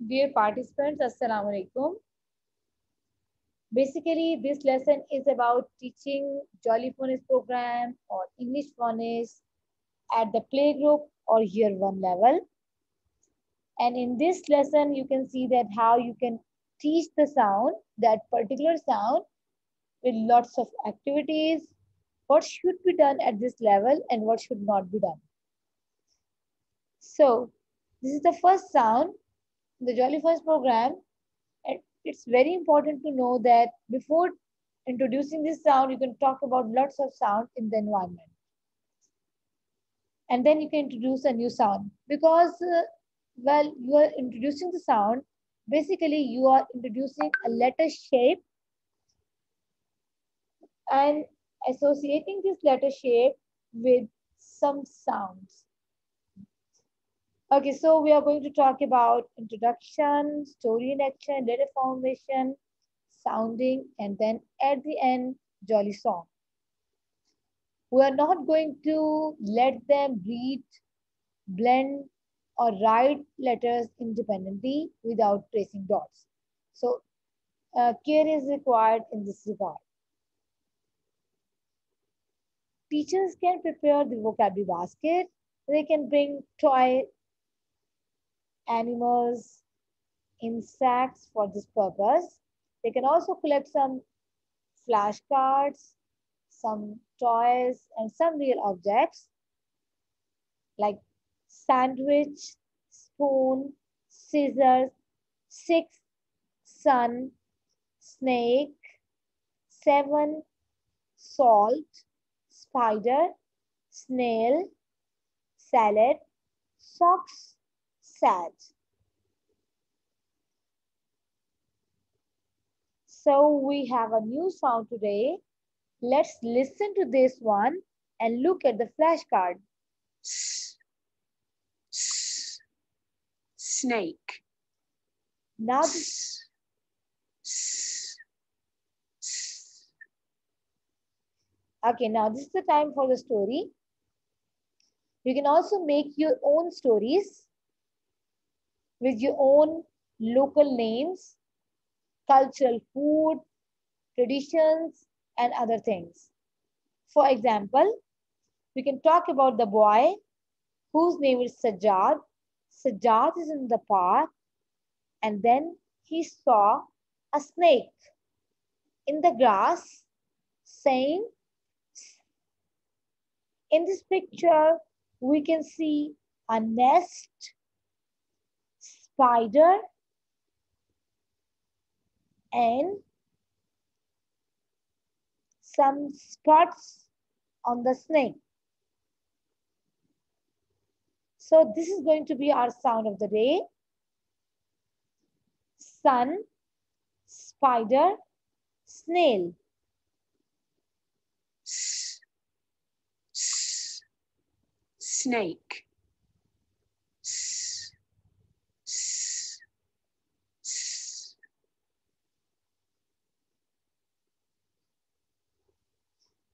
Dear participants, Assalamu alaikum. Basically, this lesson is about teaching Jolly Phonics program or English Phonics at the playgroup or year 1 level. And in this lesson, you can see that how you can teach the sound, that particular sound with lots of activities, what should be done at this level and what should not be done. So, this is the first sound, the Jolly Phonics program. And it's very important to know that before introducing this sound, you can talk about lots of sound in the environment. And then you can introduce a new sound because while you are introducing the sound, basically you are introducing a letter shape and associating this letter shape with some sounds. Okay, so we are going to talk about introduction, story in action, letter formation, sounding, and then at the end, jolly song. We are not going to let them read, blend, or write letters independently without tracing dots. So, care is required in this regard. Teachers can prepare the vocabulary basket. They can bring toy animals, insects for this purpose. They can also collect some flashcards, some toys, and some real objects like sandwich, spoon, scissors, six, sun, snake, seven, salt, spider, snail, salad, socks, sad. So we have a new sound today. Let's listen to this one and look at the flashcard. S, s, snake. Now this, S, s, okay, now this is the time for the story. You can also make your own stories with your own local names, cultural food, traditions, and other things. For example, we can talk about the boy whose name is Sajjad. Sajjad is in the park and then he saw a snake in the grass saying, in this picture, we can see a nest, spider, and some spots on the snake. So this is going to be our sound of the day. Sun, spider, snail. s, s, snake. S, s, s.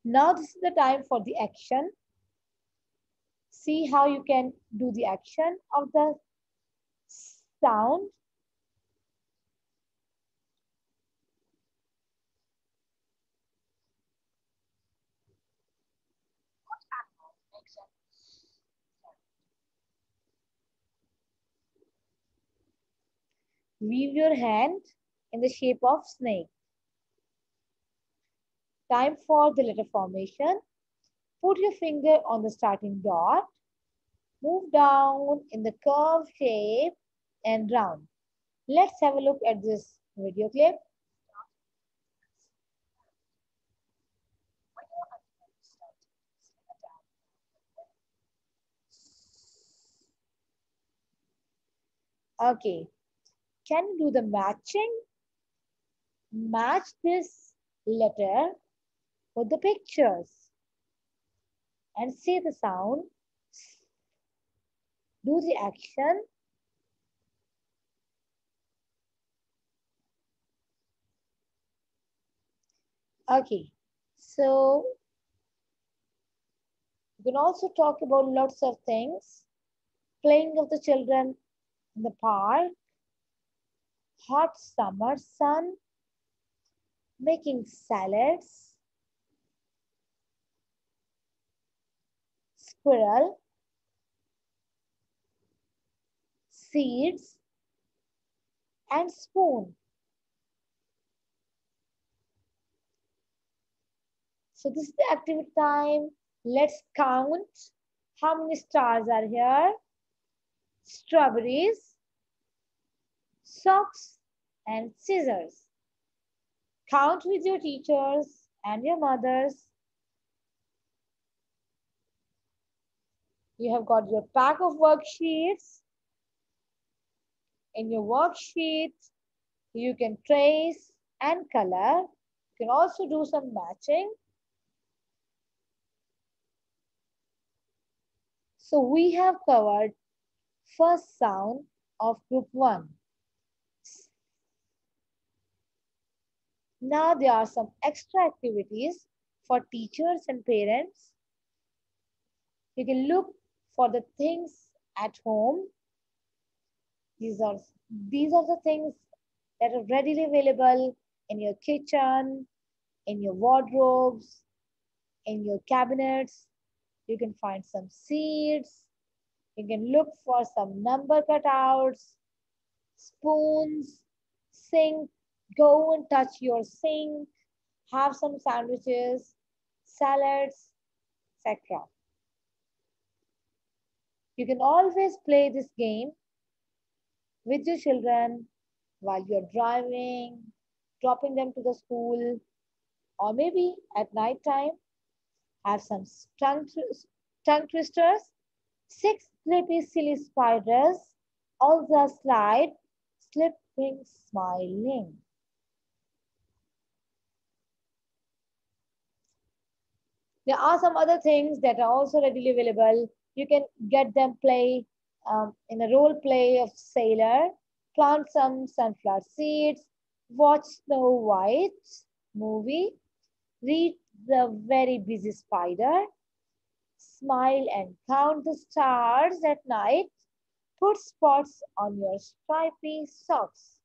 Now this is the time for the action. See how you can do the action of the sound. Weave your hand in the shape of snake. Time for the letter formation. Put your finger on the starting dot. Move down in the curve shape and round. Let's have a look at this video clip. Okay, can you do the matching? Match this letter with the pictures and say the sound. Do the action. Okay, so you can also talk about lots of things. Playing of the children in the park, hot summer sun, making salads, squirrel, seeds, and spoon. So this is the activity time. Let's count how many stars are here. Strawberries, socks, and scissors. Count with your teachers and your mothers. You have got your pack of worksheets. In your worksheet, you can trace and color. You can also do some matching. So we have covered first sound of group 1. Now there are some extra activities for teachers and parents. You can look for the things at home. These are the things that are readily available in your kitchen, in your wardrobes, in your cabinets. You can find some seeds. You can look for some number cutouts, spoons, sink. Go and touch your sink. Have some sandwiches, salads, etc. You can always play this game with your children while you're driving, dropping them to the school, or maybe at night time. Have some tongue twisters. 6 sleepy silly spiders on the slide, slipping, smiling. There are some other things that are also readily available. You can get them play in a role play of sailor, plant some sunflower seeds, watch Snow White movie, read The Very Busy Spider, smile and count the stars at night, put spots on your stripy socks.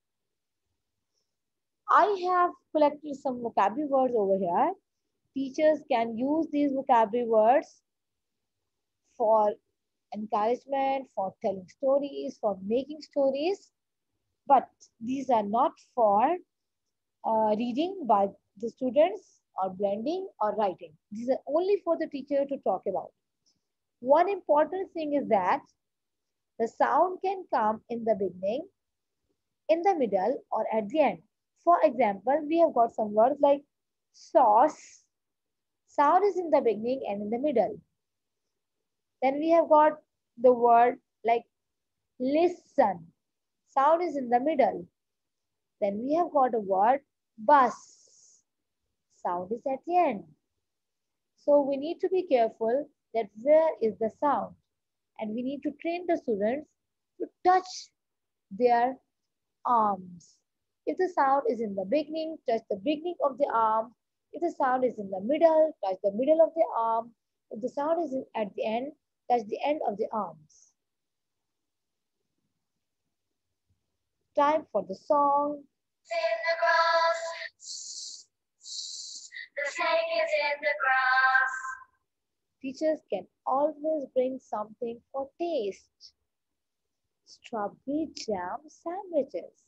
I have collected some vocabulary words over here. Teachers can use these vocabulary words for encouragement, for telling stories, for making stories, but these are not for reading by the students or blending or writing. These are only for the teacher to talk about. One important thing is that the sound can come in the beginning, in the middle, or at the end. For example, we have got some words like sauce. Sound is in the beginning and in the middle. Then we have got the word like listen. Sound is in the middle. Then we have got a word bus. Sound is at the end. So we need to be careful that where is the sound. And we need to train the students to touch their arms. If the sound is in the beginning, touch the beginning of the arm. If the sound is in the middle, touch the middle of the arm. If the sound is at the end, touch the end of the arms. Time for the song. In the grass. The snake is in the grass. Teachers can always bring something for taste. Strawberry jam sandwiches.